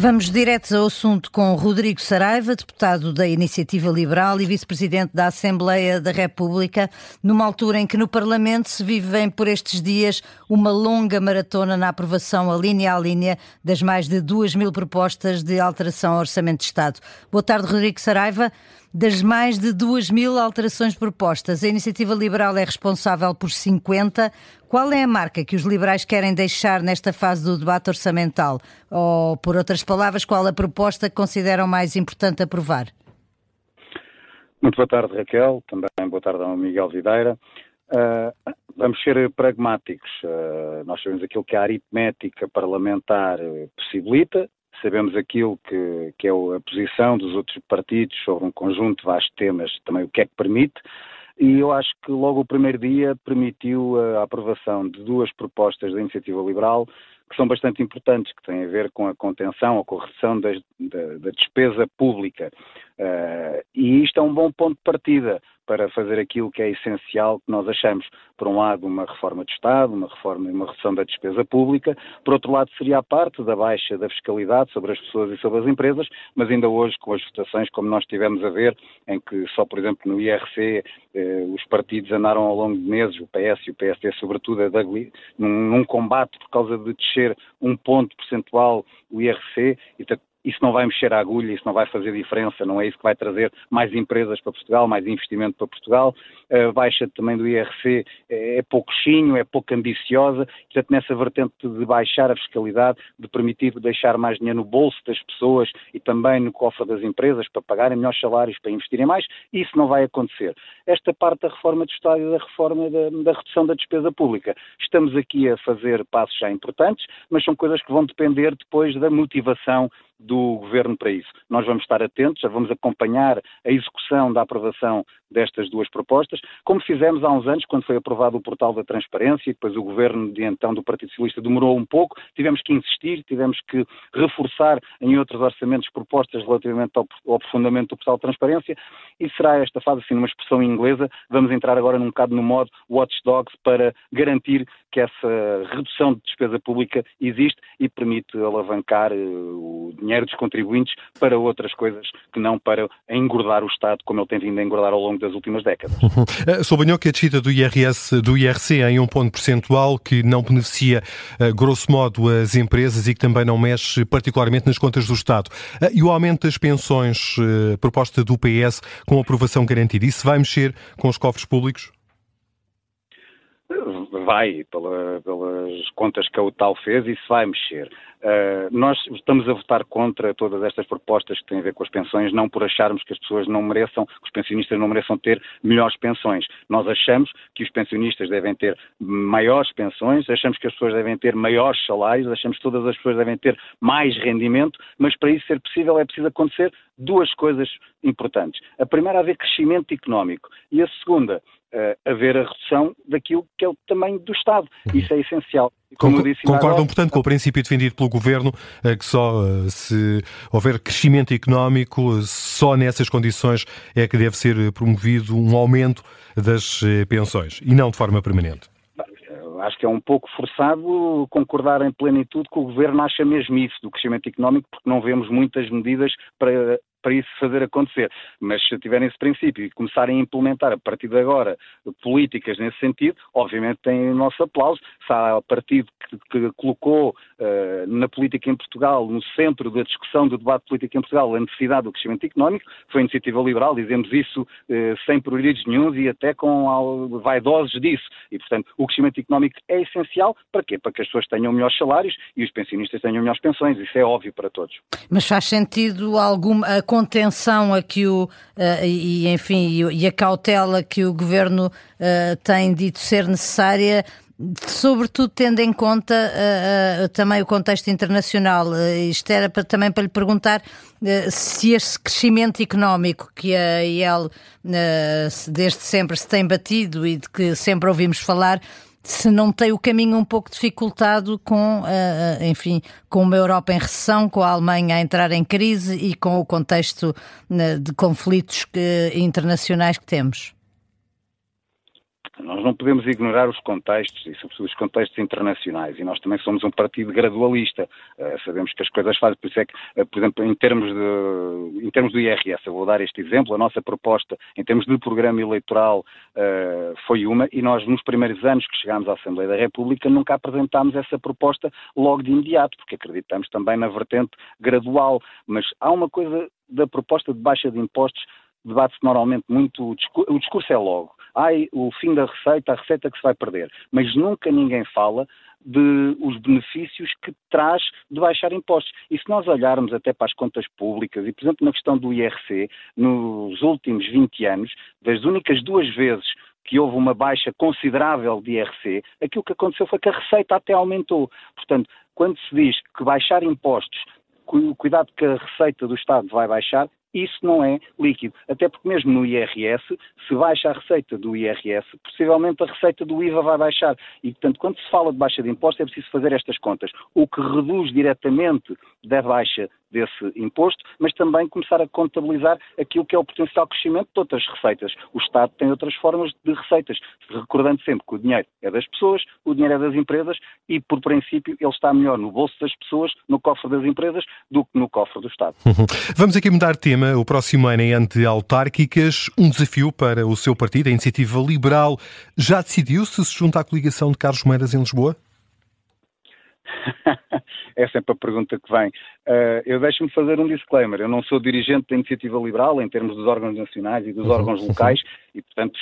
Vamos diretos ao assunto com Rodrigo Saraiva, deputado da Iniciativa Liberal e vice-presidente da Assembleia da República, numa altura em que no Parlamento se vivem por estes dias uma longa maratona na aprovação a linha das mais de 2.000 propostas de alteração ao Orçamento de Estado. Boa tarde, Rodrigo Saraiva. Das mais de 2.000 alterações propostas, a Iniciativa Liberal é responsável por 50. Qual é a marca que os liberais querem deixar nesta fase do debate orçamental? Ou, por outras palavras, qual a proposta que consideram mais importante aprovar? Muito boa tarde, Raquel. Também boa tarde ao Miguel Videira. Vamos ser pragmáticos. Nós sabemos aquilo que a aritmética parlamentar possibilita. Sabemos aquilo que é a posição dos outros partidos sobre um conjunto de vastos temas, também o que é que permite, e eu acho que logo o primeiro dia permitiu a aprovação de duas propostas da Iniciativa Liberal que são bastante importantes, que têm a ver com a contenção, a correção da despesa pública. E isto é um bom ponto de partida para fazer aquilo que é essencial que nós achamos. Por um lado, uma reforma de Estado, uma reforma e uma redução da despesa pública. Por outro lado, seria a parte da baixa da fiscalidade sobre as pessoas e sobre as empresas, mas ainda hoje, com as votações, como nós tivemos a ver, em que só, por exemplo, no IRC, os partidos andaram ao longo de meses, o PS e o PSD, sobretudo, num combate por causa de descer um ponto percentual o IRC, e isso não vai mexer a agulha, isso não vai fazer diferença, não é isso que vai trazer mais empresas para Portugal, mais investimento para Portugal. A baixa também do IRC é pouquinho, é pouco ambiciosa, portanto nessa vertente de baixar a fiscalidade, de permitir deixar mais dinheiro no bolso das pessoas e também no cofre das empresas para pagarem melhores salários, para investirem mais, isso não vai acontecer. Esta parte da reforma do Estado e da reforma da redução da despesa pública, estamos aqui a fazer passos já importantes, mas são coisas que vão depender depois da motivação do Governo para isso. Nós vamos estar atentos, já vamos acompanhar a execução da aprovação destas duas propostas, como fizemos há uns anos, quando foi aprovado o portal da transparência, e depois o Governo de então do Partido Socialista demorou um pouco, tivemos que insistir, tivemos que reforçar em outros orçamentos propostas relativamente ao aprofundamento do portal de transparência, e será esta fase, assim, numa expressão inglesa, vamos entrar agora num bocado no modo watchdogs para garantir que essa redução de despesa pública existe e permite alavancar o dinheiro dos contribuintes para outras coisas que não para engordar o Estado, como ele tem vindo a engordar ao longo das últimas décadas. Sublinhou que a descida do IRC em um ponto percentual que não beneficia, grosso modo, as empresas e que também não mexe particularmente nas contas do Estado. E o aumento das pensões, proposta do PS, com aprovação garantida, isso vai mexer com os cofres públicos? Vai, pelas contas que a UTAL fez, isso vai mexer. Nós estamos a votar contra todas estas propostas que têm a ver com as pensões, não por acharmos que as pessoas não mereçam, que os pensionistas não mereçam ter melhores pensões. Nós achamos que os pensionistas devem ter maiores pensões, achamos que as pessoas devem ter maiores salários, achamos que todas as pessoas devem ter mais rendimento, mas para isso ser possível é preciso acontecer duas coisas importantes. A primeira, haver crescimento económico, e a segunda, haver a redução daquilo que é o tamanho do Estado. Isso é essencial. Concordam, portanto, com o princípio defendido pelo Governo, que só se houver crescimento económico, só nessas condições é que deve ser promovido um aumento das pensões, e não de forma permanente? Acho que é um pouco forçado concordar em plenitude que o Governo acha mesmo isso do crescimento económico, porque não vemos muitas medidas para isso fazer acontecer. Mas se tiverem esse princípio e começarem a implementar a partir de agora políticas nesse sentido, obviamente tem o nosso aplauso. Se há partido que colocou na política em Portugal, no centro da discussão do debate político em Portugal, a necessidade do crescimento económico, foi a Iniciativa Liberal, dizemos isso sem prioridades nenhums e até com vaidosos disso. E, portanto, o crescimento económico é essencial. Para quê? Para que as pessoas tenham melhores salários e os pensionistas tenham melhores pensões. Isso é óbvio para todos. Mas faz sentido a contenção e a cautela que o Governo tem dito ser necessária, sobretudo tendo em conta também o contexto internacional. Isto era também para lhe perguntar se esse crescimento económico que a IEL desde sempre se tem batido e de que sempre ouvimos falar, se não tem o caminho um pouco dificultado com uma Europa em recessão, com a Alemanha a entrar em crise e com o contexto de conflitos internacionais que temos. Nós não podemos ignorar os contextos, e sobretudo os contextos internacionais, e nós também somos um partido gradualista. Sabemos que as coisas fazem, por isso é que, por exemplo, em termos do IRS, eu vou dar este exemplo, a nossa proposta em termos de programa eleitoral foi uma, e nós nos primeiros anos que chegámos à Assembleia da República nunca apresentámos essa proposta logo de imediato, porque acreditamos também na vertente gradual, mas há uma coisa da proposta de baixa de impostos, debate-se normalmente muito, o discurso é logo, o fim da receita, a receita que se vai perder, mas nunca ninguém fala de os benefícios que traz de baixar impostos. E se nós olharmos até para as contas públicas, e por exemplo na questão do IRC, nos últimos 20 anos, das únicas 2 vezes que houve uma baixa considerável de IRC, aquilo que aconteceu foi que a receita até aumentou. Portanto, quando se diz que baixar impostos, cuidado que a receita do Estado vai baixar, isso não é líquido. Até porque mesmo no IRS, se baixa a receita do IRS, possivelmente a receita do IVA vai baixar. E, portanto, quando se fala de baixa de impostos, é preciso fazer estas contas. O que reduz diretamente da baixa desse imposto, mas também começar a contabilizar aquilo que é o potencial crescimento de outras receitas. O Estado tem outras formas de receitas, recordando sempre que o dinheiro é das pessoas, o dinheiro é das empresas e, por princípio, ele está melhor no bolso das pessoas, no cofre das empresas, do que no cofre do Estado. Vamos aqui mudar de tema. O próximo ano é ante-autárquicas. Um desafio para o seu partido, a Iniciativa Liberal. Já decidiu se junta à coligação de Carlos Moedas em Lisboa? É sempre a pergunta que vem. Eu deixo-me fazer um disclaimer. Eu não sou dirigente da Iniciativa Liberal em termos dos órgãos nacionais e dos órgãos locais e, portanto,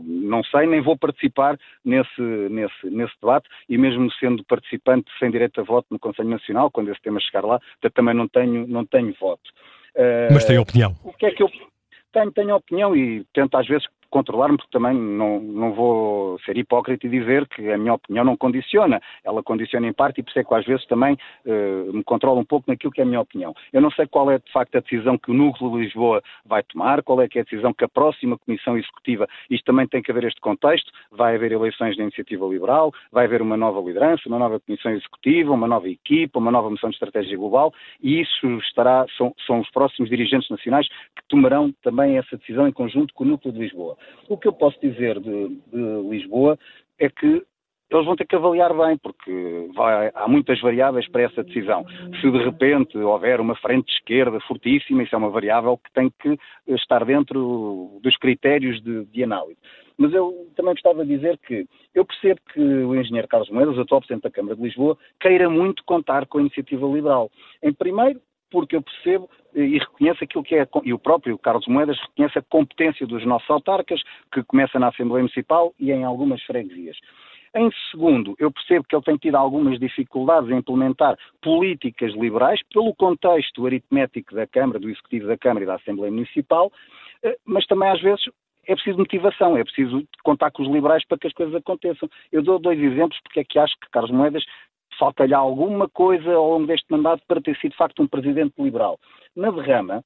não sei, nem vou participar nesse debate e mesmo sendo participante sem direito a voto no Conselho Nacional, quando esse tema chegar lá, também não tenho voto. Mas tem opinião? O que é que eu tenho opinião e tento às vezes controlar-me, porque também não vou ser hipócrita e dizer que a minha opinião não condiciona. Ela condiciona em parte e por isso é que às vezes também me controlo um pouco naquilo que é a minha opinião. Eu não sei qual é de facto a decisão que o Núcleo de Lisboa vai tomar, qual é que é a decisão que a próxima Comissão Executiva, isto também tem que haver este contexto, vai haver eleições da Iniciativa Liberal, vai haver uma nova liderança, uma nova Comissão Executiva, uma nova equipa, uma nova moção de estratégia global e isso são os próximos dirigentes nacionais que tomarão também essa decisão em conjunto com o Núcleo de Lisboa. O que eu posso dizer de Lisboa é que eles vão ter que avaliar bem, porque há muitas variáveis para essa decisão. Se de repente houver uma frente de esquerda fortíssima, isso é uma variável que tem que estar dentro dos critérios de análise. Mas eu também gostava de dizer que eu percebo que o engenheiro Carlos Moedas, atual Presidente da Câmara de Lisboa, queira muito contar com a Iniciativa Liberal. Em primeiro, porque eu percebo e reconheço aquilo que é, e o próprio Carlos Moedas reconhece a competência dos nossos autarcas, que começa na Assembleia Municipal e em algumas freguesias. Em segundo, eu percebo que ele tem tido algumas dificuldades em implementar políticas liberais pelo contexto aritmético da Câmara, do Executivo da Câmara e da Assembleia Municipal, mas também às vezes é preciso motivação, é preciso contar com os liberais para que as coisas aconteçam. Eu dou 2 exemplos porque é que acho que Carlos Moedas falta-lhe alguma coisa ao longo deste mandato para ter sido de facto um presidente liberal. Na Derrama,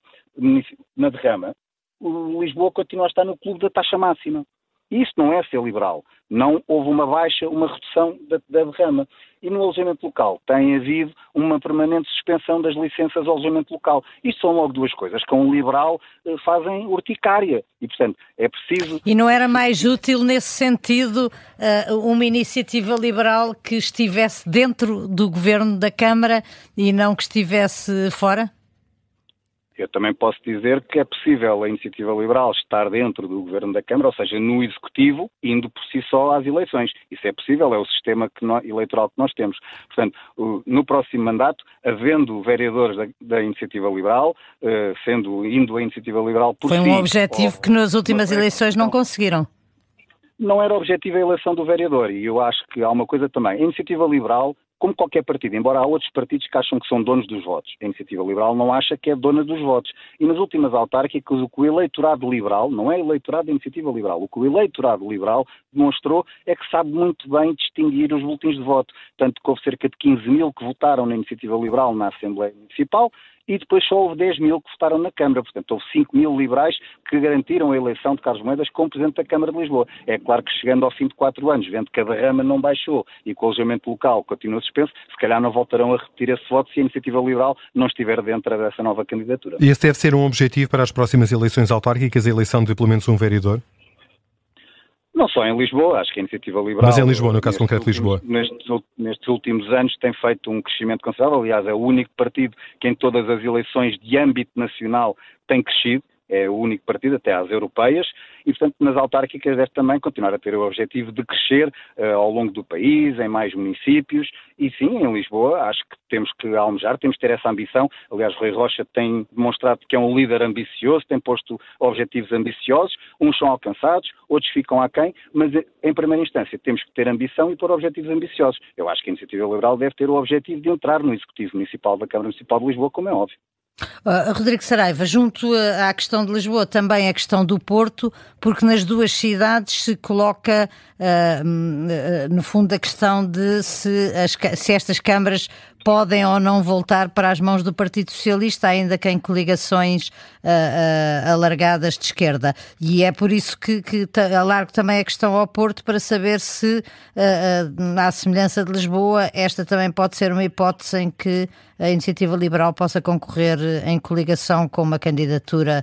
o Lisboa continua a estar no clube da taxa máxima. E isso não é ser liberal. Não houve uma baixa, uma redução da derrama. E no alojamento local tem havido uma permanente suspensão das licenças ao alojamento local. Isto são logo 2 coisas que um liberal fazem urticária. E, portanto, é preciso... E não era mais útil, nesse sentido, uma iniciativa liberal que estivesse dentro do governo da Câmara e não que estivesse fora? Eu também posso dizer que é possível a Iniciativa Liberal estar dentro do Governo da Câmara, ou seja, no Executivo, indo por si só às eleições. Isso é possível, é o sistema eleitoral que nós temos. Portanto, no próximo mandato, havendo vereadores da Iniciativa Liberal, indo a Iniciativa Liberal por si... Foi um objetivo que nas últimas eleições não conseguiram. Não era objetivo a eleição do vereador, e eu acho que há uma coisa também. A Iniciativa Liberal, como qualquer partido, embora há outros partidos que acham que são donos dos votos, a Iniciativa Liberal não acha que é dona dos votos. E nas últimas autárquicas, o que o eleitorado liberal, não é eleitorado da Iniciativa Liberal, o que o eleitorado liberal demonstrou é que sabe muito bem distinguir os boletins de voto. Tanto que houve cerca de 15 mil que votaram na Iniciativa Liberal na Assembleia Municipal, e depois só houve 10 mil que votaram na Câmara. Portanto, houve 5 mil liberais que garantiram a eleição de Carlos Moedas como Presidente da Câmara de Lisboa. É claro que chegando ao fim de 4 anos, vendo que a derrama não baixou e que o alojamento local continua suspenso, se calhar não voltarão a repetir esse voto se a Iniciativa Liberal não estiver dentro dessa nova candidatura. E esse deve ser um objetivo para as próximas eleições autárquicas, a eleição de pelo menos um vereador? Não só em Lisboa, acho que a Iniciativa Liberal... Mas em Lisboa, no caso concreto de Lisboa. Nestes últimos anos tem feito um crescimento considerável. Aliás, é o único partido que em todas as eleições de âmbito nacional tem crescido. É o único partido, até às europeias, e, portanto, nas autárquicas deve também continuar a ter o objetivo de crescer ao longo do país, em mais municípios, e sim, em Lisboa, acho que temos que almejar, temos que ter essa ambição. Aliás, Rui Rocha tem demonstrado que é um líder ambicioso, tem posto objetivos ambiciosos, uns são alcançados, outros ficam aquém, mas, em primeira instância, temos que ter ambição e pôr objetivos ambiciosos. Eu acho que a Iniciativa Liberal deve ter o objetivo de entrar no Executivo Municipal da Câmara Municipal de Lisboa, como é óbvio. Rodrigo Saraiva, junto à questão de Lisboa, também a questão do Porto, porque nas duas cidades se coloca, no fundo, a questão de se estas câmaras podem ou não voltar para as mãos do Partido Socialista, ainda que em coligações alargadas de esquerda. E é por isso que alargo também a questão ao Porto, para saber se, à semelhança de Lisboa, esta também pode ser uma hipótese em que a Iniciativa Liberal possa concorrer em coligação com uma candidatura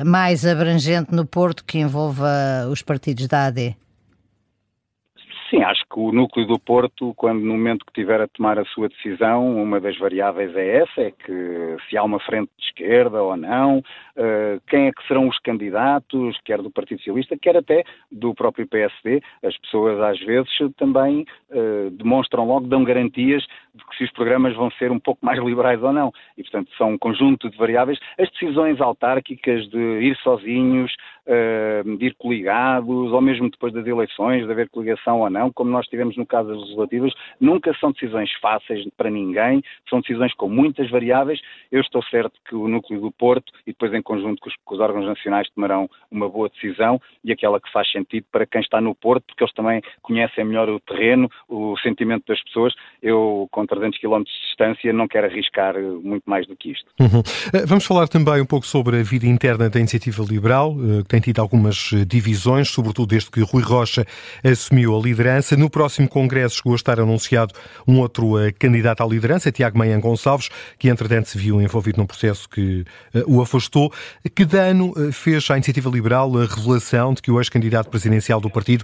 mais abrangente no Porto, que envolva os partidos da AD. Sim, acho que o núcleo do Porto, quando no momento que tiver a tomar a sua decisão, uma das variáveis é essa, é que se há uma frente de esquerda ou não, quem é que serão os candidatos, quer do Partido Socialista, quer até do próprio PSD. As pessoas às vezes também demonstram logo, dão garantias de que se os programas vão ser um pouco mais liberais ou não. E, portanto, são um conjunto de variáveis. As decisões autárquicas de ir sozinhos, de ir coligados, ou mesmo depois das eleições, de haver coligação ou não, como nós tivemos no caso das legislativas, nunca são decisões fáceis para ninguém, são decisões com muitas variáveis. Eu estou certo que o núcleo do Porto, e depois em conjunto com os órgãos nacionais, tomarão uma boa decisão, e aquela que faz sentido para quem está no Porto, porque eles também conhecem melhor o terreno, o sentimento das pessoas. Eu, com 300 km de distância, não quero arriscar muito mais do que isto. Vamos falar também um pouco sobre a vida interna da Iniciativa Liberal, que tem tido algumas divisões, sobretudo desde que Rui Rocha assumiu a liderança. No próximo congresso chegou a estar anunciado um outro candidato à liderança, Tiago Maia Gonçalves, que entretanto se viu envolvido num processo que o afastou. Que dano fez à Iniciativa Liberal a revelação de que o ex-candidato presidencial do partido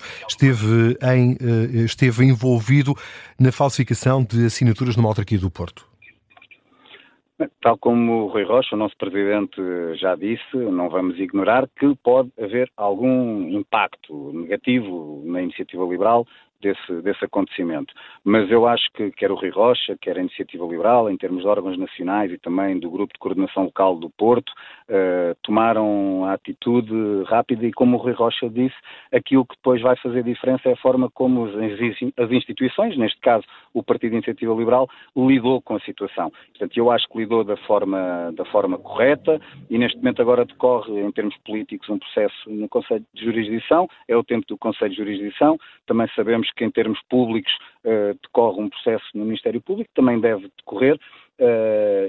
esteve envolvido na falsificação de assinaturas numa autarquia do Porto? Tal como o Rui Rocha, o nosso presidente, já disse, não vamos ignorar que pode haver algum impacto negativo na Iniciativa Liberal desse acontecimento. Mas eu acho que quer o Rui Rocha, quer a Iniciativa Liberal, em termos de órgãos nacionais e também do Grupo de Coordenação Local do Porto, tomaram a atitude rápida e, como o Rui Rocha disse, aquilo que depois vai fazer diferença é a forma como as instituições, neste caso o Partido de Iniciativa Liberal, lidou com a situação. Portanto, eu acho que lidou da forma correta, e neste momento agora decorre, em termos políticos, um processo no Conselho de Jurisdição, é o tempo do Conselho de Jurisdição. Também sabemos que em termos públicos decorre um processo no Ministério Público, também deve decorrer,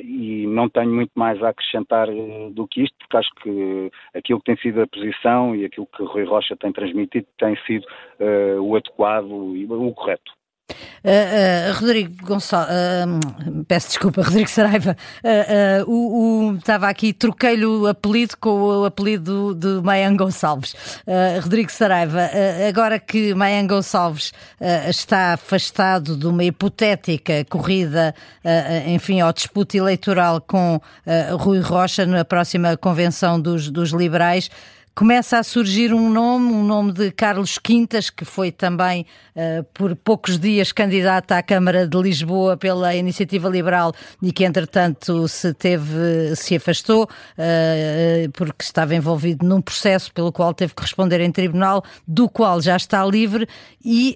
e não tenho muito mais a acrescentar do que isto, porque acho que aquilo que tem sido a posição e aquilo que Rui Rocha tem transmitido tem sido o adequado e o correto. Rodrigo Saraiva, estava aqui, troquei-lhe o apelido com o apelido de Maia Gonçalves. Rodrigo Saraiva, agora que Maia Gonçalves está afastado de uma hipotética corrida, enfim, ao disputa eleitoral com Rui Rocha na próxima convenção dos liberais, começa a surgir um nome de Carlos Quintas, que foi também por poucos dias candidato à Câmara de Lisboa pela Iniciativa Liberal e que entretanto se afastou porque estava envolvido num processo pelo qual teve que responder em tribunal, do qual já está livre, e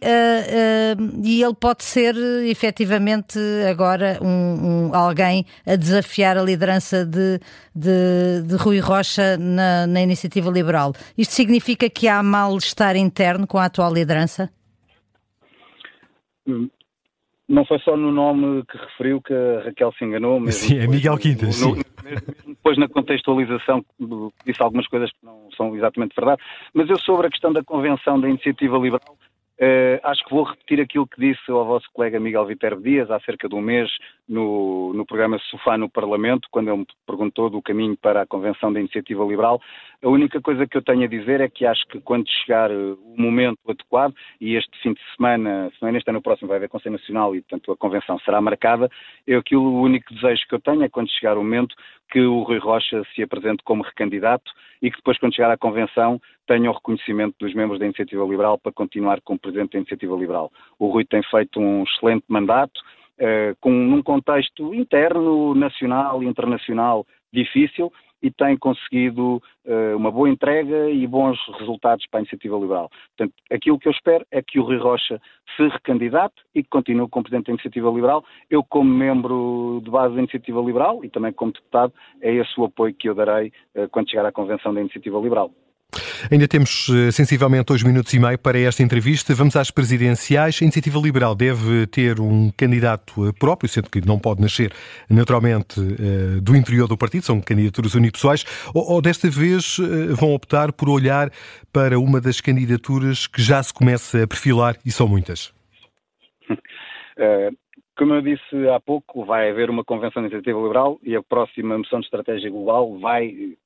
ele pode ser efetivamente agora alguém a desafiar a liderança de Rui Rocha na Iniciativa Liberal. Isto significa que há mal-estar interno com a atual liderança? Não foi só no nome que referiu que a Raquel se enganou. Sim, é Miguel Quintas. Sim. Depois na contextualização disse algumas coisas que não são exatamente verdade, mas eu sobre a questão da convenção da Iniciativa Liberal, acho que vou repetir aquilo que disse ao vosso colega Miguel Viterbo Dias há cerca de um mês no programa Sofá no Parlamento, quando ele me perguntou do caminho para a Convenção da Iniciativa Liberal. A única coisa que eu tenho a dizer é que acho que quando chegar o momento adequado, e este fim de semana, este ano próximo vai haver Conselho Nacional e, portanto, a Convenção será marcada, o único desejo que eu tenho é, quando chegar o momento, que o Rui Rocha se apresente como recandidato e que depois, quando chegar à Convenção, tenha o reconhecimento dos membros da Iniciativa Liberal para continuar como Presidente da Iniciativa Liberal. O Rui tem feito um excelente mandato, num contexto interno, nacional e internacional difícil, e tem conseguido uma boa entrega e bons resultados para a Iniciativa Liberal. Portanto, aquilo que eu espero é que o Rui Rocha se recandidate e que continue como Presidente da Iniciativa Liberal. Eu, como membro de base da Iniciativa Liberal e também como deputado, é esse o apoio que eu darei quando chegar à Convenção da Iniciativa Liberal. Ainda temos sensivelmente 2 minutos e meio para esta entrevista. Vamos às presidenciais. A Iniciativa Liberal deve ter um candidato próprio, sendo que não pode nascer naturalmente do interior do partido, são candidaturas unipessoais, ou desta vez vão optar por olhar para uma das candidaturas que já se começa a perfilar, e são muitas? Como eu disse há pouco, vai haver uma Convenção da Iniciativa Liberal e a próxima moção de estratégia global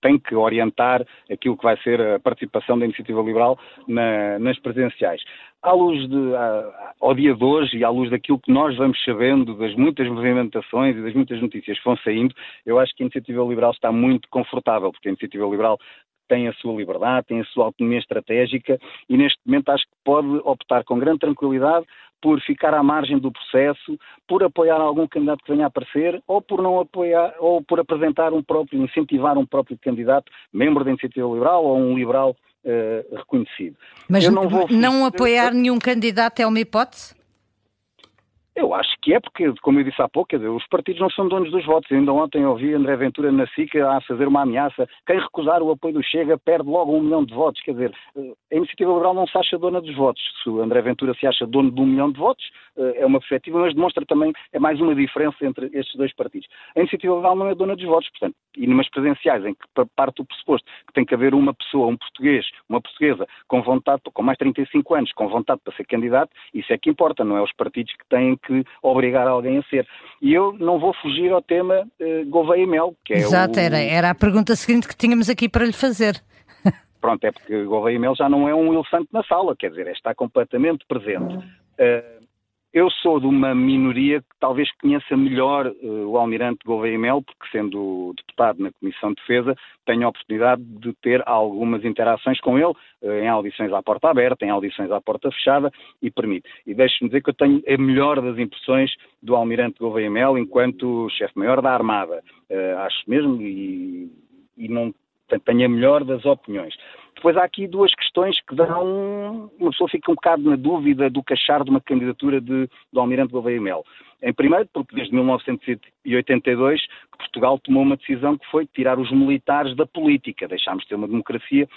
tem que orientar aquilo que vai ser a participação da Iniciativa Liberal nas presidenciais. À luz ao dia de hoje e à luz daquilo que nós vamos sabendo, das muitas movimentações e das muitas notícias que vão saindo, eu acho que a Iniciativa Liberal está muito confortável, porque a Iniciativa Liberal tem a sua liberdade, tem a sua autonomia estratégica e neste momento acho que pode optar com grande tranquilidade por ficar à margem do processo, por apoiar algum candidato que venha a aparecer, ou por não apoiar, ou por apresentar incentivar um próprio candidato, membro da Iniciativa Liberal ou um liberal reconhecido. Mas não apoiar nenhum candidato é uma hipótese? Eu acho que é, porque, como eu disse há pouco, os partidos não são donos dos votos. Ainda ontem ouvi André Ventura na SIC a fazer uma ameaça. Quem recusar o apoio do Chega perde logo 1 milhão de votos. Quer dizer, a Iniciativa Liberal não se acha dona dos votos. Se o André Ventura se acha dono de 1 milhão de votos, é uma perspectiva, mas demonstra também, é mais uma diferença entre estes dois partidos. A Iniciativa Liberal não é dona dos votos, portanto, e numas presenciais em que parte do pressuposto que tem que haver uma pessoa, um português, uma portuguesa, com vontade, com mais de 35 anos, com vontade para ser candidato, isso é que importa, não é os partidos que têm que obrigar alguém a ser. E eu não vou fugir ao tema Gouveia e Mel, que é Exato, era a pergunta seguinte que tínhamos aqui para lhe fazer. Pronto, é porque Gouveia e Mel já não é um elefante na sala, quer dizer, está completamente presente. Eu sou de uma minoria que talvez conheça melhor o almirante Gouveia e Mel, porque sendo deputado na Comissão de Defesa, tenho a oportunidade de ter algumas interações com ele, em audições à porta aberta, em audições à porta fechada, e permite. E deixe-me dizer que eu tenho a melhor das impressões do almirante Gouveia e Mel enquanto chefe-maior da Armada. Acho mesmo, e não tenho a melhor das opiniões. Depois há aqui 2 questões que dão... Uma pessoa fica um bocado na dúvida do que achar de uma candidatura do almirante Gouveia e Mel. Em primeiro, porque desde 1982 que Portugal tomou uma decisão que foi tirar os militares da política. Deixámos de ter uma democracia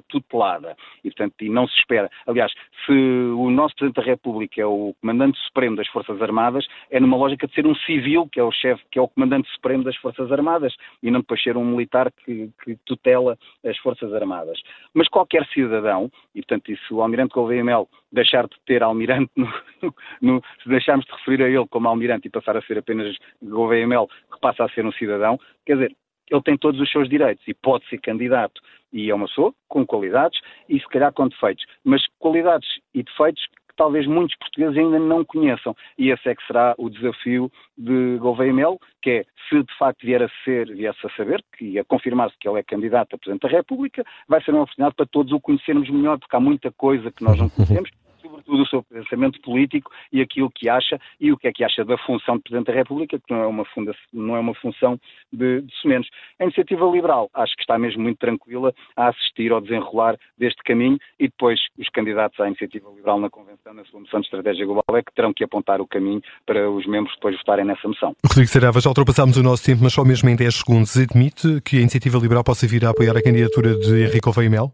tutelada. E, portanto, não se espera. Aliás, se o nosso Presidente da República é o Comandante Supremo das Forças Armadas, é numa lógica de ser um civil, que é o chefe, que é o Comandante Supremo das Forças Armadas, e não depois ser um militar que tutela as Forças Armadas. Mas qualquer cidadão, e portanto, se o almirante Gouveia e Mel deixar de ter almirante, se deixarmos de referir a ele como almirante e passar a ser apenas Gouveia e Mel, que passa a ser um cidadão, quer dizer, ele tem todos os seus direitos e pode ser candidato. E é uma pessoa com qualidades e se calhar com defeitos. Mas qualidades e defeitos que talvez muitos portugueses ainda não conheçam. E esse é que será o desafio de Gouveia e Mel, que é, se de facto viesse a saber, e a confirmar-se que ele é candidato a Presidente da República, vai ser uma oportunidade para todos o conhecermos melhor, porque há muita coisa que nós não conhecemos, sobretudo o seu pensamento político e aquilo que acha, e o que é que acha da função de Presidente da República, que não é uma função de sumenos. A Iniciativa Liberal acho que está mesmo muito tranquila a assistir ao desenrolar deste caminho, e depois os candidatos à Iniciativa Liberal na Convenção, na sua moção de estratégia global, é que terão que apontar o caminho para os membros depois votarem nessa moção. Rodrigo Saraiva, já ultrapassámos o nosso tempo, mas só mesmo em 10 segundos. Admite que a Iniciativa Liberal possa vir a apoiar a candidatura de Henrique Gouveia e Mel?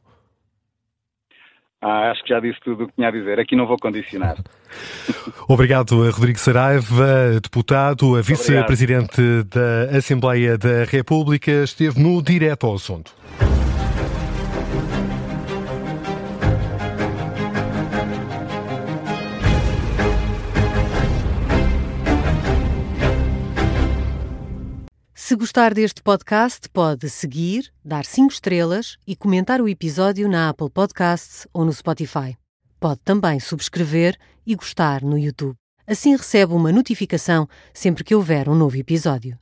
Acho que já disse tudo o que tinha a dizer. Aqui não vou condicionar. Obrigado, Rodrigo Saraiva, deputado, vice-presidente da Assembleia da República. Esteve no Direto ao Assunto. Se gostar deste podcast, pode seguir, dar 5 estrelas e comentar o episódio na Apple Podcasts ou no Spotify. Pode também subscrever e gostar no YouTube. Assim recebe uma notificação sempre que houver um novo episódio.